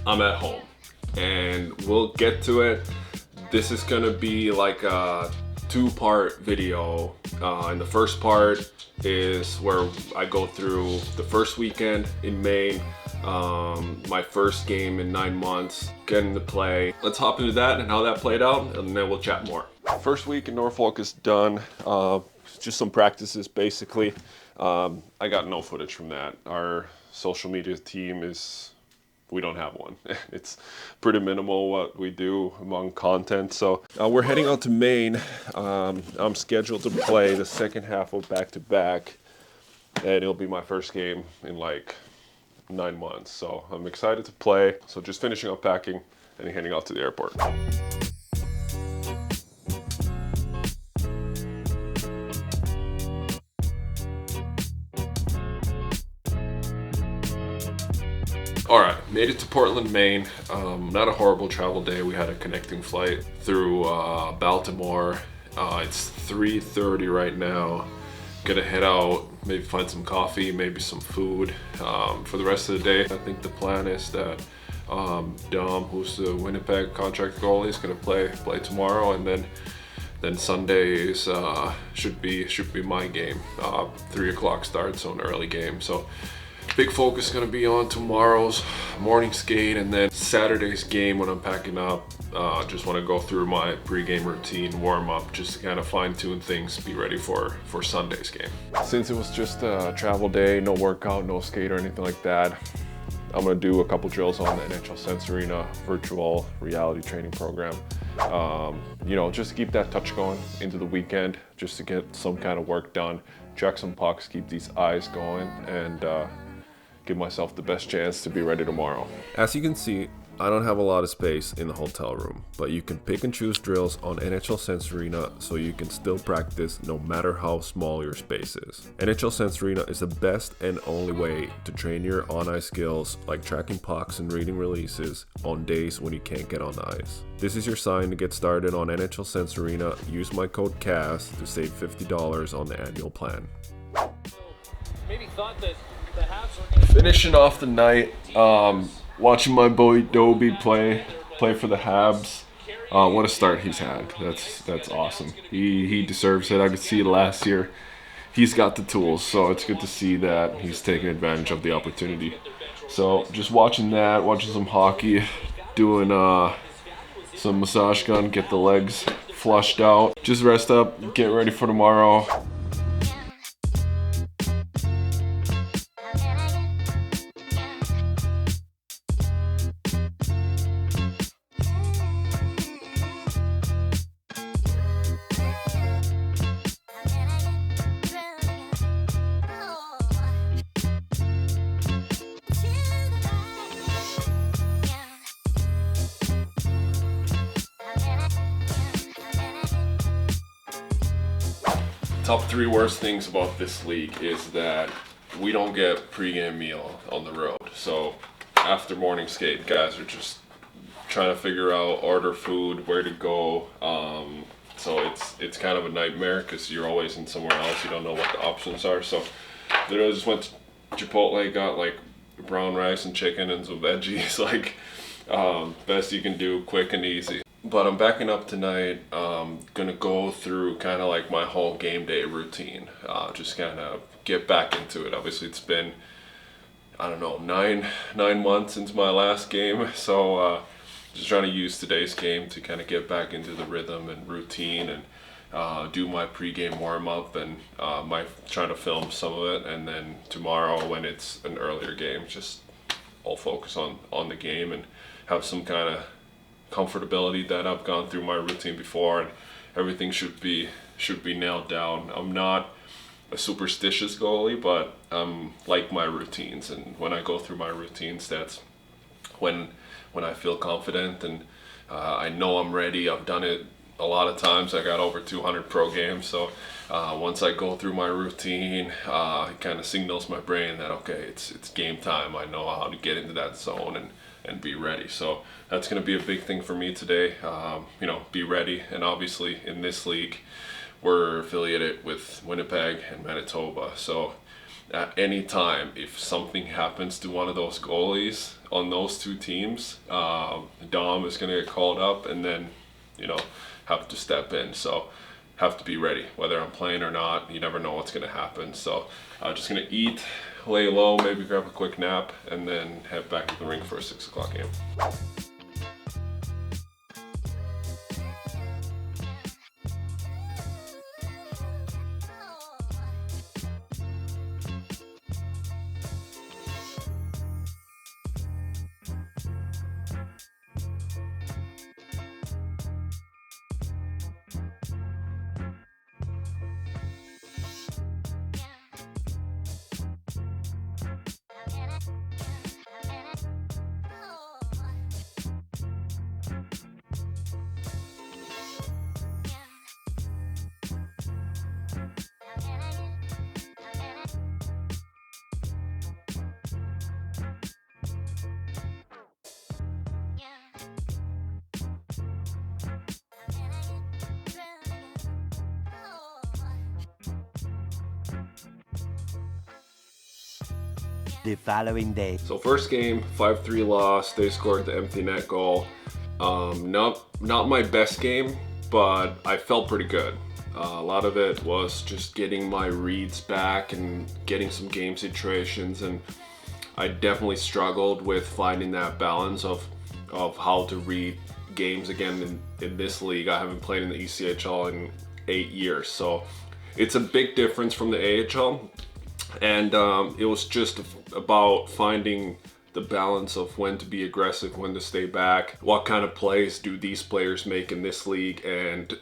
I'm at home, and we'll get to it. This is gonna be like a two-part video. And the first part is where I go through the first weekend in Maine, my first game in 9 months, getting to play. Let's hop into that and how that played out, and then we'll chat more. First week in Norfolk is done. Just some practices, basically. I got no footage from that. Our social media team we don't have one. It's pretty minimal what we do among content. So we're heading out to Maine. I'm scheduled to play the second half of back-to-back, and it'll be my first game in like 9 months. So I'm excited to play. So just finishing up packing and heading out to the airport. All right, made it to Portland, Maine. Not a horrible travel day. We had a connecting flight through Baltimore. It's 3:30 right now. Gonna head out, maybe find some coffee, maybe some food for the rest of the day. I think the plan is that Dom, who's the Winnipeg contract goalie, is gonna play tomorrow, and then Sundays should be my game. 3 o'clock start, so an early game. So big focus gonna be on tomorrow's morning skate, and then Saturday's game when I'm packing up. Just want to go through my pre-game routine, warm up, just to kind of fine tune things, be ready for Sunday's game. Since it was just a travel day, no workout, no skate or anything like that, I'm gonna do a couple drills on the NHL Sense Arena virtual reality training program. You know, just to keep that touch going into the weekend, just to get some kind of work done, check some pucks, keep these eyes going, and give myself the best chance to be ready tomorrow. As you can see, I don't have a lot of space in the hotel room, but you can pick and choose drills on NHL Sense Arena so you can still practice no matter how small your space is. NHL Sense Arena is the best and only way to train your on-ice skills, like tracking pucks and reading releases on days when you can't get on the ice. This is your sign to get started on NHL Sense Arena. Use my code CAS to save $50 on the annual plan. Maybe thought that finishing off the night, watching my boy Dobie play for the Habs. What a start he's had. That's awesome. He deserves it. I could see last year he's got the tools, so it's good to see that he's taking advantage of the opportunity. So just watching that, watching some hockey, doing some massage gun, get the legs flushed out. Just rest up, get ready for tomorrow. Top 3 worst things about this league is that we don't get pregame meal on the road. So after morning skate, guys are just trying to figure out, order food, where to go. So it's kind of a nightmare because you're always in somewhere else. You don't know what the options are. So literally just went to Chipotle, got like brown rice and chicken and some veggies. Like best you can do, quick and easy. But I'm backing up tonight. Gonna go through kind of like my whole game day routine. Just kind of get back into it. Obviously it's been, I don't know, nine months since my last game. So just trying to use today's game to kind of get back into the rhythm and routine, and do my pregame warm up, and trying to film some of it. And then tomorrow when it's an earlier game, just I'll focus on the game and have some kind of comfortability that I've gone through my routine before, and everything should be nailed down. I'm not a superstitious goalie, but like my routines, and when I go through my routines, that's when I feel confident, and I know I'm ready. I've done it a lot of times. I got over 200 pro games, so once I go through my routine, it kind of signals my brain that okay, it's game time. I know how to get into that zone and be ready. So that's going to be a big thing for me today. You know, be ready. And obviously in this league, we're affiliated with Winnipeg and Manitoba. So at any time, if something happens to one of those goalies on those two teams, Dom is going to get called up and then, you know, have to step in. So have to be ready, whether I'm playing or not. You never know what's going to happen. So I'm just going to eat, lay low, maybe grab a quick nap, and then head back to the rink for a 6 o'clock game. The following day. So first game, 5-3 loss. They scored the empty net goal. Not my best game, but I felt pretty good. A lot of it was just getting my reads back and getting some game situations, and I definitely struggled with finding that balance of how to read games again in this league. I haven't played in the ECHL in 8 years, so it's a big difference from the AHL. And it was just about finding the balance of when to be aggressive, when to stay back, what kind of plays do these players make in this league, and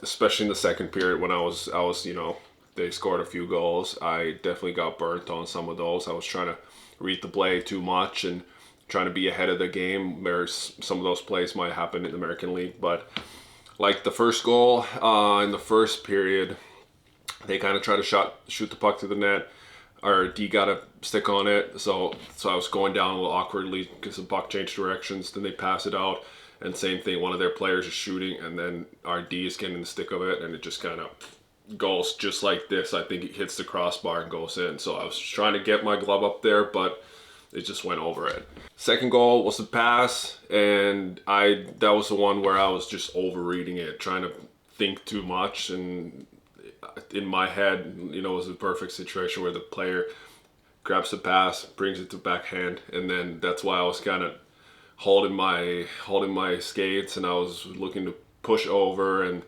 especially in the second period when I was, you know, they scored a few goals. I definitely got burnt on some of those. I was trying to read the play too much and trying to be ahead of the game, where some of those plays might happen in the American League. But like the first goal in the first period, they kind of tried to shoot the puck to the net. Our D got a stick on it, so I was going down a little awkwardly because the puck changed directions. Then they pass it out, and same thing, one of their players is shooting, and then our D is getting the stick of it, and it just kind of goes just like this. I think it hits the crossbar and goes in. So I was trying to get my glove up there, but it just went over it. Second goal was a pass, and that was the one where I was just overreading it, trying to think too much, and in my head, you know, it was a perfect situation where the player grabs the pass, brings it to backhand, and then that's why I was kind of holding my skates, and I was looking to push over, and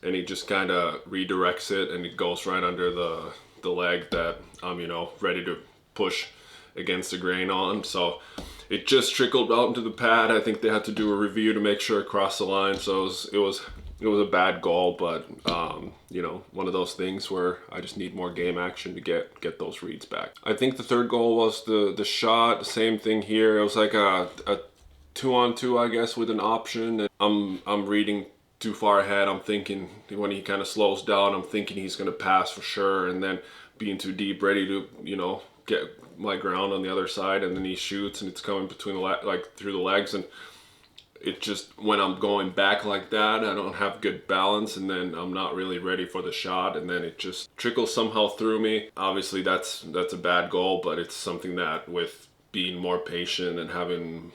he just kind of redirects it, and it goes right under the leg that I'm, you know, ready to push against the grain on. So it just trickled out into the pad. I think they had to do a review to make sure it crossed the line. So it was a bad goal, but you know, one of those things where I just need more game action to get those reads back. I think the third goal was the shot. Same thing here. It was like a 2-on-2, I guess, with an option. And I'm reading too far ahead. I'm thinking when he kind of slows down, I'm thinking he's going to pass for sure, and then being too deep, ready to, you know, get my ground on the other side, and then he shoots, and it's coming between through the legs, and it just, when I'm going back like that, I don't have good balance, and then I'm not really ready for the shot, and then it just trickles somehow through me. Obviously that's a bad goal, but it's something that, with being more patient and having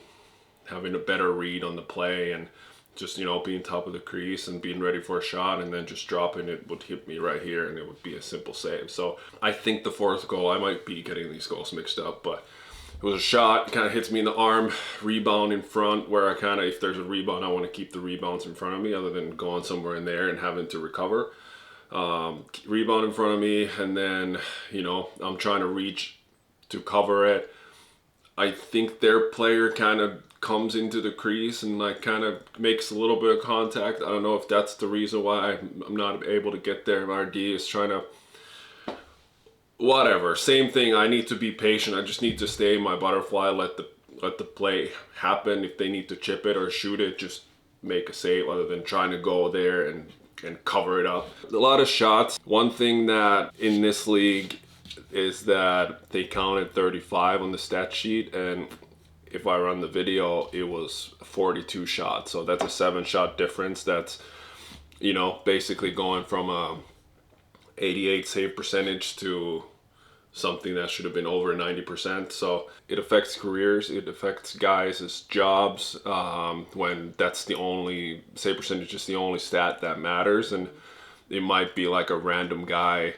a better read on the play, and just, you know, being top of the crease and being ready for a shot, and then just dropping it would hit me right here, and it would be a simple save. So I think the fourth goal, I might be getting these goals mixed up, but it was a shot, kind of hits me in the arm, rebound in front, where I kind of, if there's a rebound, I want to keep the rebounds in front of me other than going somewhere in there and having to recover. Rebound in front of me, and then, you know, I'm trying to reach to cover it. I think their player kind of comes into the crease and like kind of makes a little bit of contact. I don't know if that's the reason why I'm not able to get there. RD is trying to, whatever, same thing. I need to be patient. I just need to stay in my butterfly, let the play happen. If they need to chip it or shoot it, just make a save other than trying to go there and cover it up. A lot of shots. One thing that in this league is that they counted 35 on the stat sheet, and if I run the video, it was 42 shots. So that's a 7-shot difference. That's, you know, basically going from a 88 save percentage to something that should have been over 90%. So it affects careers, it affects guys' jobs, when that's the only, save percentage is the only stat that matters. And it might be like a random guy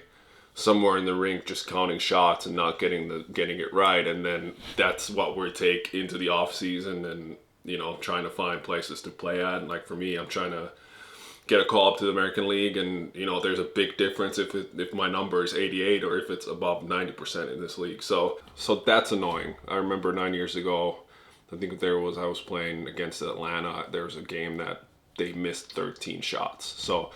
somewhere in the rink just counting shots and not getting it right, and then that's what we take into the off season and, you know, trying to find places to play at. And like for me, I'm trying to get a call up to the American League, and you know, there's a big difference if my number is 88 or if it's above 90% in this league. So that's annoying. I remember 9 years ago, I think I was playing against Atlanta. There was a game that they missed 13 shots. So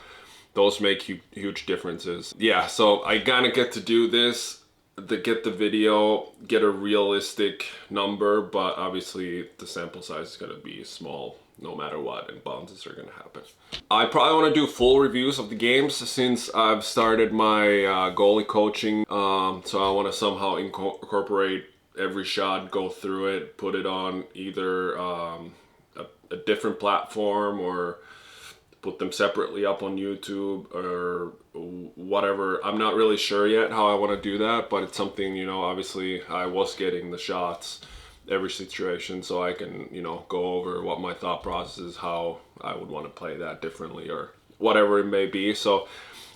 those make huge differences. Yeah, so I gotta get to do this, get the video, get a realistic number, but obviously the sample size is gonna be small no matter what, and bounces are gonna happen. I probably want to do full reviews of the games since I've started my goalie coaching, so I want to somehow incorporate every shot, go through it, put it on either a different platform or put them separately up on YouTube or whatever. I'm not really sure yet how I want to do that, but it's something, you know, obviously I was getting the shots every situation, so I can, you know, go over what my thought process is, how I would want to play that differently or whatever it may be. So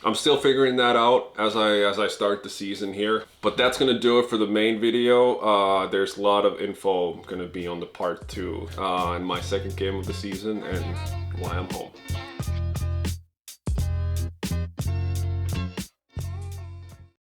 I'm still figuring that out as I start the season here. But that's gonna do it for the main video. There's a lot of info gonna be on the part 2 in my second game of the season and why I'm home.